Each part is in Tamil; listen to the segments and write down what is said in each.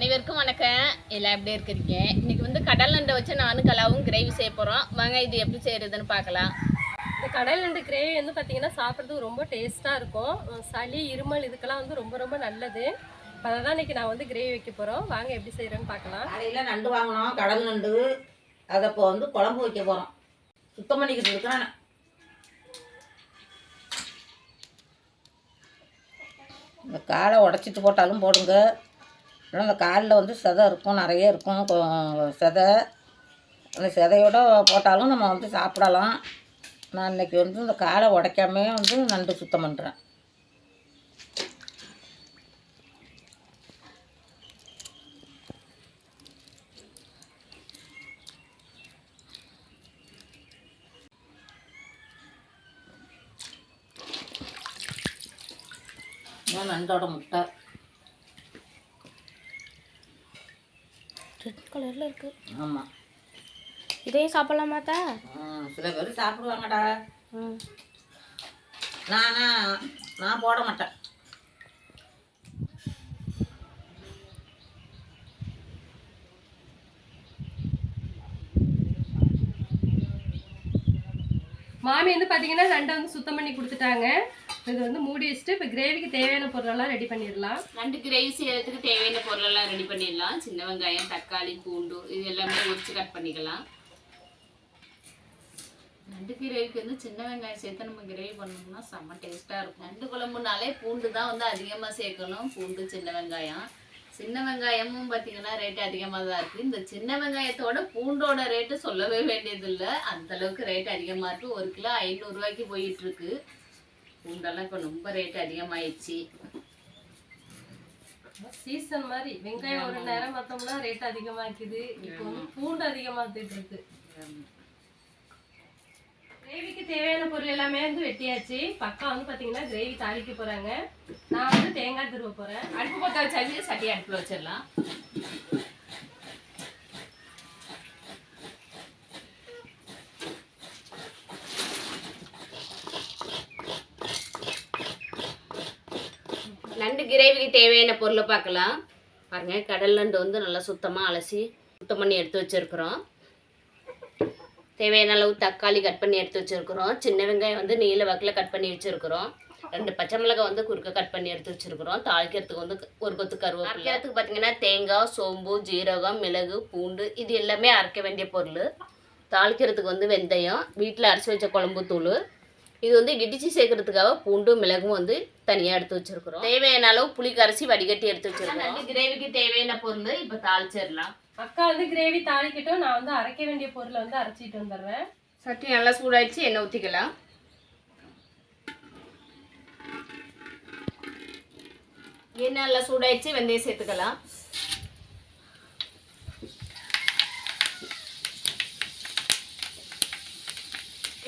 அனைவருக்கும் வணக்கம். எல்லாம் எப்படி இருக்கிறீங்க? இன்னைக்கு வந்து கடல் நண்டை வச்சு நானும் கலாவும் கிரேவி செய்ய போகிறோம். வாங்க இது எப்படி செய்கிறதுன்னு பார்க்கலாம். இந்த கடல் நண்டு கிரேவி வந்து பார்த்திங்கன்னா சாப்பிட்றதுக்கு ரொம்ப டேஸ்ட்டாக இருக்கும். சளி இருமல் இதுக்கெல்லாம் வந்து ரொம்ப ரொம்ப நல்லது. அதை தான் இன்றைக்கி நான் வந்து கிரேவி வைக்க போகிறோம். வாங்க எப்படி செய்கிறேன்னு பார்க்கலாம். காலையில் நண்டு வாங்கினோம், கடல் நண்டு. அதை இப்போ வந்து குழம்பு வைக்க போகிறோம். சுத்தம் பண்ணிக்கிட்டு இருக்கிறேன். இந்த காலை உடச்சிட்டு போட்டாலும் போடுங்க. ஆனால் அந்த காலில் வந்து செதை இருக்கும், நிறைய இருக்கும் செதை. அந்த செதையோடு போட்டாலும் நம்ம வந்து சாப்பிடலாம். நான் இன்றைக்கி வந்து இந்த காலை உடைக்காமே வந்து நண்டு சுத்தம் பண்ணுறேன். நண்டோட முட்டை ரெட் கலரில் இருக்குது. ஆமாம், இதே சாப்பிடலாமா? சில பேர் சாப்பிடுவாங்கடா. நான் போட மாட்டேன். மாமி வந்து பார்த்திங்கன்னா நண்டை வந்து சுத்தம் பண்ணி கொடுத்துட்டாங்க. இது வந்து மூடி வச்சுட்டு இப்போ கிரேவிக்கு தேவையான பொருளெல்லாம் ரெடி பண்ணிடலாம். நண்டு கிரேவி செய்யறதுக்கு தேவையான பொருளெல்லாம் ரெடி பண்ணிடலாம். சின்ன வெங்காயம், தக்காளி, பூண்டு இது எல்லாமே உரிச்சு கட் பண்ணிக்கலாம். நண்டு கிரேவிக்கு வந்து சின்ன வெங்காயம் சேர்த்து நம்ம கிரேவி பண்ணோம்னா செம்ம டேஸ்ட்டாக இருக்கும். நண்டு குழம்புனாலே பூண்டு தான் வந்து அதிகமாக சேர்க்கணும். பூண்டு, சின்ன வெங்காயம். சின்ன வெங்காயமும் பார்த்தீங்கன்னா ரேட்டு அதிகமாக தான் இருக்குது. இந்த சின்ன வெங்காயத்தோட பூண்டோட ரேட்டு சொல்லவே வேண்டியதில்லை. அந்தளவுக்கு ரேட் அதிகமாக இருக்குது. 1 கிலோ 500 ரூபாய்க்கு போயிட்டுருக்கு. பூண்டெல்லாம் இப்போ ரொம்ப ரேட்டு அதிகமாகிடுச்சு. சீசன் மாதிரி வெங்காயம் ஒரு நேரம் பார்த்தோம்னா ரேட் அதிகமாக்குது. இப்போ வந்து பூண்டு அதிகமாகிட்டு இருக்கு. கிரேவிக்கு தேவையான பொருள் எல்லாமே வந்து வெட்டியாச்சு. பக்கம் வந்து பார்த்தீங்கன்னா கிரேவி தாளிக்க போகிறாங்க. நான் வந்து தேங்காய் திருவ போகிறேன். அடுப்பு பற்ற வச்சாச்சு, சட்டி அடுப்பில் வச்சிடலாம். நண்டு கிரேவிக்கு தேவையான பொருளை பார்க்கலாம். பாருங்கள், கடல் நண்டு வந்து நல்லா சுத்தமாக அலசி சுத்தம் பண்ணி எடுத்து வச்சுருக்குறோம். தேவையான அளவு தக்காளி கட் பண்ணி எடுத்து வச்சுருக்குறோம். சின்ன வெங்காயம் வந்து நீல வாக்கில் கட் பண்ணி வச்சுருக்குறோம். 2 பச்சை மிளகாய் வந்து குறுக்க கட் பண்ணி எடுத்து வச்சுருக்குறோம். தாளிக்கிறதுக்கு வந்து ஒரு கொத்து கருவேப்பிலை. அரைக்கிறதுக்கு பார்த்தீங்கன்னா தேங்காய், சோம்பு, ஜீரகம், மிளகு, பூண்டு இது எல்லாமே அரைக்க வேண்டிய பொருள். தாளிக்கிறதுக்கு வந்து வெந்தயம், வீட்டில் அரைச்சி வச்ச குழம்பு தூள். இது வந்து இடித்து சேர்க்கறதுக்காக பூண்டு, மிளகும் வந்து தனியாக எடுத்து வச்சுருக்குறோம். தேவையான அளவு புளி கரைச்சி வடிகட்டி எடுத்து வச்சுருக்கோம். கிரேவிக்கு தேவையான பொருள் இப்போ தாளிச்சிடலாம். அக்கா வந்து கிரேவி தாளிக்கட்டும், நான் வந்து அரைக்க வேண்டிய பொருளை வந்து அரைச்சிட்டு வந்துடுறேன். சட்டி நல்லா சூடாயிடுச்சு, எண்ணெய் ஊற்றிக்கலாம். எண்ணெய் நல்லா சூடாயிடுச்சு, வெந்தயம் சேர்த்துக்கலாம்.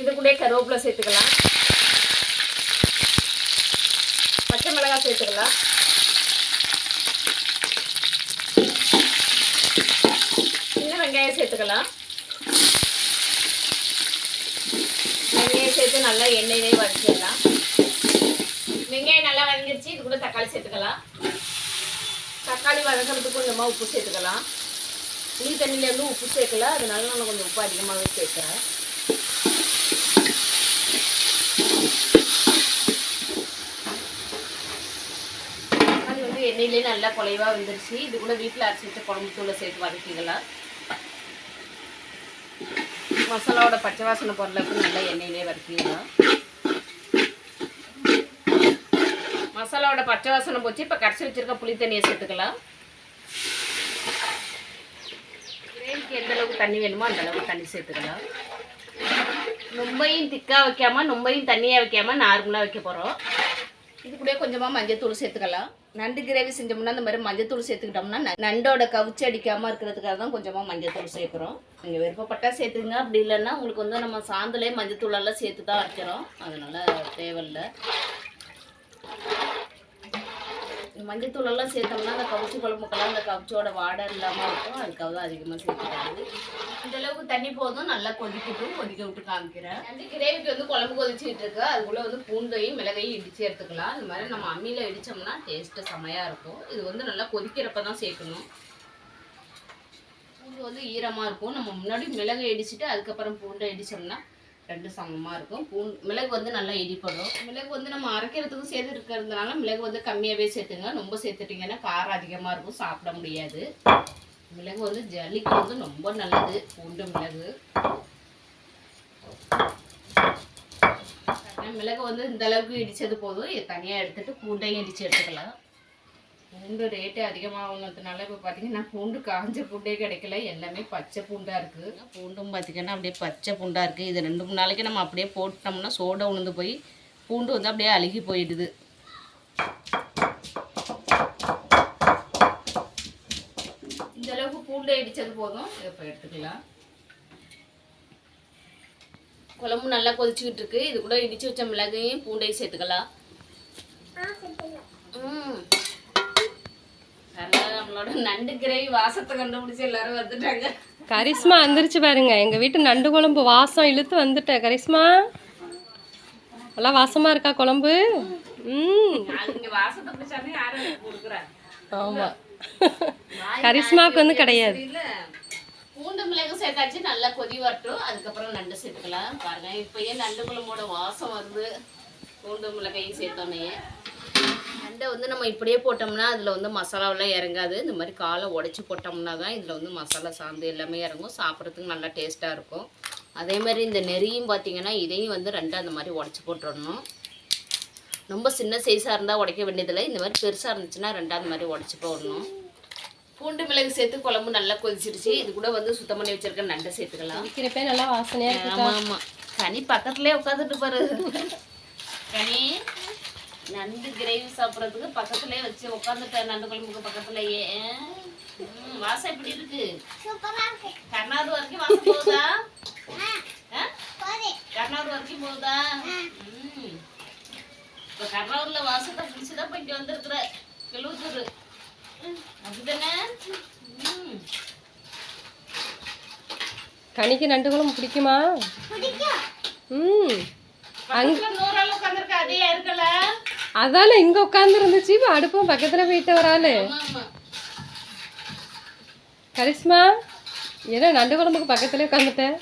இது கூட கருவேப்பிலை சேர்த்துக்கலாம். பச்சை மிளகாய் சேர்த்துக்கலாம். சின்ன வெங்காயம் சேர்த்துக்கலாம். வெங்காயம் சேர்த்து நல்லா எண்ணெயிலே வதக்கிடலாம். வெங்காயம் நல்லா வதங்கிடுச்சு. இது கூட தக்காளி சேர்த்துக்கலாம். தக்காளி வதக்கிறதுக்கு கொஞ்சமாக உப்பு சேர்த்துக்கலாம். புளி தண்ணியிலேருந்து உப்பு சேர்க்கல, அதனால நான் கொஞ்சம் உப்பு அதிகமாகவே சேர்க்குறேன். தக்காளி வந்து எண்ணெயிலே நல்லா குலைவாக வந்துருச்சு. இது கூட வீட்டில் அரைச்சி வச்ச குழம்பு தூளை சேர்த்து வதக்கிக்கலாம். மசாலாவோட பச்சை வாசனை பொருளுக்கு நல்லா எண்ணெயிலே வதக்கிக்கலாம். மசாலாவோட பச்சை வாசனை போச்சு. இப்போ கரைச்சி வச்சிருக்க புளி தண்ணியை சேர்த்துக்கலாம். கிரேவிக்கு எந்த அளவுக்கு தண்ணி வேணுமோ அந்த அளவுக்கு தண்ணி சேர்த்துக்கலாம். ரொம்பையும் திக்காக வைக்காமல் ரொம்பையும் தண்ணியாக வைக்காமல் நார்மலாக வைக்க போகிறோம். இது கூட கொஞ்சமாக மஞ்சத்தூள் சேர்த்துக்கலாம். நண்டு கிரேவி செஞ்சோம்னா இந்த மாதிரி மஞ்சத்தூள் சேர்த்துக்கிட்டோம்னா நண்டோட கவுச்சி அடிக்காமல் இருக்கிறதுக்காக தான் கொஞ்சமாக மஞ்சத்தூள் சேர்க்குறோம். நீங்கள் விருப்பப்பட்டால் சேர்த்துங்க. அப்படி இல்லைன்னா உங்களுக்கு வந்து நம்ம சாந்திலே மஞ்சத்தூளெல்லாம் சேர்த்து தான் வைக்கிறோம். அதனால் தேவையில்லை. மஞ்சத்தூள் எல்லாம் சேர்த்தோம்னா அந்த கவுச்சி குழம்புக்கெல்லாம் அந்த கவுச்சோட வாடை இல்லாமல் இருக்கும். அதுக்காக தான் அதிகமாக சேர்த்துக்கிறது. இந்த அளவுக்கு தண்ணி போதும். நல்லா கொதிக்க விட்டு காமிக்கிறேன். நண்டு கிரேவிக்கு வந்து குழம்பு கொதிச்சுட்டு இருக்கு. அதுக்குள்ளே வந்து பூண்டையும் மிளகையும் இடித்து எடுத்துக்கலாம். இந்த மாதிரி நம்ம அம்மியில் இடித்தோம்னா டேஸ்ட்டு செமையாக இருக்கும். இது வந்து நல்லா கொதிக்கிறப்ப தான் சேர்க்கணும். பூண்டு வந்து ஈரமாக இருக்கும். நம்ம முன்னாடி மிளகை இடிச்சுட்டு அதுக்கப்புறம் பூண்டை இடித்தோம்னா ரெண்டு சமமாக இருக்கும். மிளகு வந்து நல்லா இடிப்படும். மிளகு வந்து நம்ம அரைக்கிறதுக்கும் சேர்த்து இருக்கிறதுனால மிளகு வந்து கம்மியாகவே சேர்த்துங்க. ரொம்ப சேர்த்துட்டிங்கன்னா காரம் அதிகமாக இருக்கும், சாப்பிட முடியாது. மிளகு வந்து ஜல்லிக்கு வந்து ரொம்ப நல்லது. பூண்டு மிளகு மிளகு வந்து இந்த அளவுக்கு இடித்தது போதும். இது தனியாக எடுத்துகிட்டு பூண்டையும் இடித்து எடுத்துக்கலாம். பூண்டு ரேட்டு அதிகமாகுனதுனால இப்போ பார்த்தீங்கன்னா பூண்டு காஞ்ச பூண்டே கிடைக்கல. எல்லாமே பச்சை பூண்டாக இருக்குது. பூண்டும் பார்த்திங்கன்னா அப்படியே பச்சை பூண்டாக இருக்குது. இது 2-3 நாளைக்கு நம்ம அப்படியே போட்டோம்னா சோடை உளுந்து போய் பூண்டு வந்து அப்படியே அழுகி போயிடுது. இந்த அளவுக்கு பூண்டை இடித்தது போதும். இப்போ எடுத்துக்கலாம். குழம்பு நல்லா கொதிச்சுக்கிட்டு இருக்கு. இது கூட இடித்து வச்ச மிளகையும் பூண்டையும் சேர்த்துக்கலாம். நம்மளோட நண்டு கிரேவி வாசத்தை கண்டுபிடிச்சி எல்லாரும் வந்துட்டாங்க. கரிஷ்மா வந்துருச்சு பாருங்க. எங்கள் வீட்டு நண்டு குழம்பு வாசம் இழுத்து வந்துட்டேன். கரிஷ்மா நல்லா வாசமாக இருக்கா குழம்பு? வாசத்தை பிடிச்சாலே யாரும் கொடுக்குறாங்க. ஆமாம், கரிஷ்மாவுக்கு வந்து கிடையாது. பூண்டு மிளகு சேர்த்தாச்சு. நல்லா கொதி வரட்டும். அதுக்கப்புறம் நண்டு சேர்த்துக்கலாம். பாருங்க இப்பயே நண்டு குழம்போட வாசம் வருது. பூண்டு மிளகையும் சேர்த்தோன்னே நண்டை வந்து நம்ம இப்படியே போட்டோம்னா அதில் வந்து மசாலாவெல்லாம் இறங்காது. இந்த மாதிரி காலை உடச்சி போட்டோம்னா தான் இதில் வந்து மசாலா சாந்து எல்லாமே இறங்கும். சாப்பிட்றதுக்கு நல்லா டேஸ்ட்டாக இருக்கும். அதே மாதிரி இந்த நெறியும் பார்த்திங்கன்னா இதையும் வந்து ரெண்டாக அந்த மாதிரி உடச்சி போட்டுடணும். ரொம்ப சின்ன சைஸாக இருந்தால் உடைக்க வேண்டியதில்லை. இந்த மாதிரி பெருசாக இருந்துச்சுன்னா ரெண்டாவது மாதிரி உடச்சி போடணும். பூண்டு மிளகு சேர்த்து குழம்பு நல்லா கொதிச்சிருச்சு. இது கூட வந்து சுத்தம் பண்ணி வச்சுருக்க நண்டை சேர்த்துக்கலாம். வைக்கிறப்ப நல்லா வாசனையாக இருக்கு. ஆமாம் ஆமாம். கனி பக்கத்துலேயே உட்காந்துட்டு பாரு. கனி நண்டு கிரேவி சாப்பிட்றதுக்கு பக்கத்துலேயே வச்சு உட்காந்துட்டேன். நண்டு குழம்புக்கு பக்கத்துலேயே. வாசம் எப்படி இருக்கு? கர்நாடகா வரைக்கும் வாசம் போகுதா? கர்நாடகா வரைக்கும் போகுதா? இப்போ கர்நாடகாவில் வாசத்தை பிடிச்சிதான் இப்போ இங்கே வந்துருக்குற கிளூத்தூர் அப்படிதானே? கனிக்கு நண்டு குழம்பு பிடிக்குமா? அதால இங்க உட்கார்ந்து இருந்துச்சு. அடுப்பும் பக்கத்துல போயிட்டு வராளு. கரிஷ்மா ஏன்னா நண்டு குழம்புக்கு பக்கத்துல உட்காந்துட்டேன்.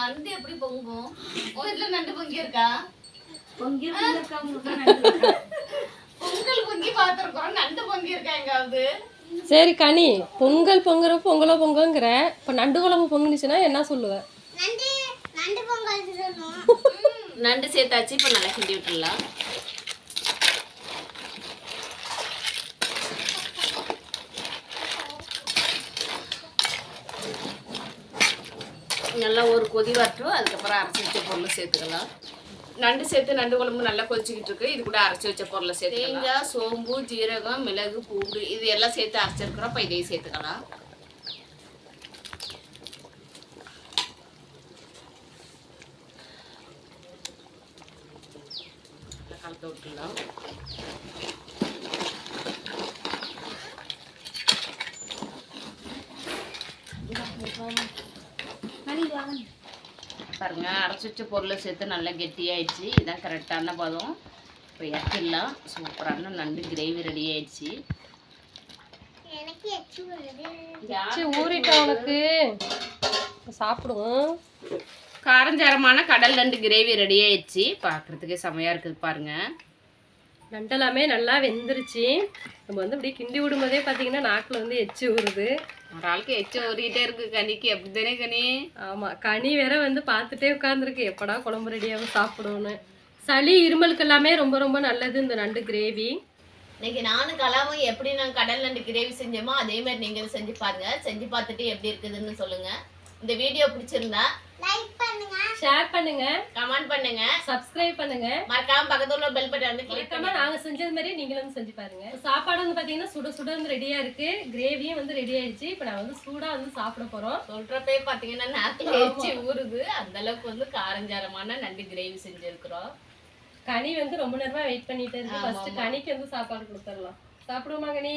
நண்டு எப்படி பொங்கும்? நண்டு பொங்கி இருக்கா? பொங்கல் பொங்கி பார்த்துருக்கோம். நண்டு பொங்கி இருக்கா எங்காவது? சரி கனி, பொங்கல் பொங்குற பொங்கலோ பொங்குங்கிற. இப்போ நண்டு குழம்பு பொங்குனுச்சுன்னா என்ன சொல்லுவேன்? நண்டு சேர்த்தாச்சு. இப்போ நல்லா கிண்டி விட்டுடலாம். நல்லா ஒரு கொதி வரட்டும். அதுக்கப்புறம் அரைச்சி வச்ச பொருளை சேர்த்துக்கலாம். நண்டு சேர்த்து நண்டு குழம்பு நல்லா கொதிச்சுக்கிட்டு இருக்கு. இது கூட அரைச்சி வச்ச பொருளை சேர்த்து தேங்காய், சோம்பு, ஜீரகம், மிளகு, பூண்டு இது எல்லாம் சேர்த்து அரைச்சிருக்கிறோம். இப்போ இதையும் சேர்த்துக்கலாம். கலந்து விட்டுலாம். பாருங்க அரைச்சி வச்ச பொருளை சேர்த்து நல்லா கெட்டியாயிடுச்சு. இதுதான் கரெக்டான பதம். இப்போ இறக்கிடலாம். சூப்பரான நண்டு கிரேவி ரெடி ஆயிடுச்சு. ஊறிட்டா உனக்கு சாப்பிடுவோம். காரஞ்சாரமான கடல் நண்டு கிரேவி ரெடி ஆயிடுச்சு. பார்க்குறதுக்கே செமையாக இருக்குது பாருங்க. நண்டெல்லாமே நல்லா வெந்துருச்சு. நம்ம வந்து இப்படி கிண்டி விடும்போதே பார்த்தீங்கன்னா நாக்கில் வந்து எச்சு ஊறுது. ஒரு ஆளுக்கு எச்சு ஊறிக்கிட்டே இருக்கு கனிக்கு. அப்படி தானே கனி? ஆமாம், கனி வேற வந்து பார்த்துட்டே உட்காந்துருக்கு எப்படா குழம்பு ரெடியாகவும் சாப்பிடுவோன்னு. சளி இருமலுக்கு எல்லாமே ரொம்ப ரொம்ப நல்லது இந்த நண்டு கிரேவி. இன்னைக்கு நானும் கலாவும் எப்படி நான் கடல் நண்டு கிரேவி செஞ்சோமோ அதே மாதிரி நீங்களும் செஞ்சு பாருங்க. செஞ்சு பார்த்துட்டு எப்படி இருக்குதுன்னு சொல்லுங்க. இந்த வீடியோ பிடிச்சிருந்தா லைக் பண்ணுங்க. ஷேர் பண்ணுங்க, கமெண்ட் பண்ணுங்க, சப்ஸ்கிரைப் பண்ணுங்க. மறக்காம பக்கத்துல உள்ள பெல் பட்டன் வந்து கிளிக் மறக்காம நாங்க செஞ்சது மாதிரி நீங்களும் வந்து செஞ்சு பாருங்க. சாப்பாடு வந்து பாத்தீங்கன்னா சுட சுட வந்து ரெடியா இருக்கு. கிரேவியும் வந்து ரெடி ஆயிடுச்சு. இப்போ நான் வந்து சூடா வந்து சாப்பிட போறோம். சொல்றப்பே பாத்தீங்கன்னா நாக்குல எச்சி ஊறுது. அந்த அளவுக்கு வந்து காரஞ்சாரமான நண்டு கிரேவி செஞ்சிருக்கிறோம். கனி வந்து ரொம்ப நேரமா வெயிட் பண்ணிட்டு இருக்கு. ஃபர்ஸ்ட் கனிக்கு வந்து சாப்பாடு கொடுத்துடலாம். சாப்பிடுவோமா கனி?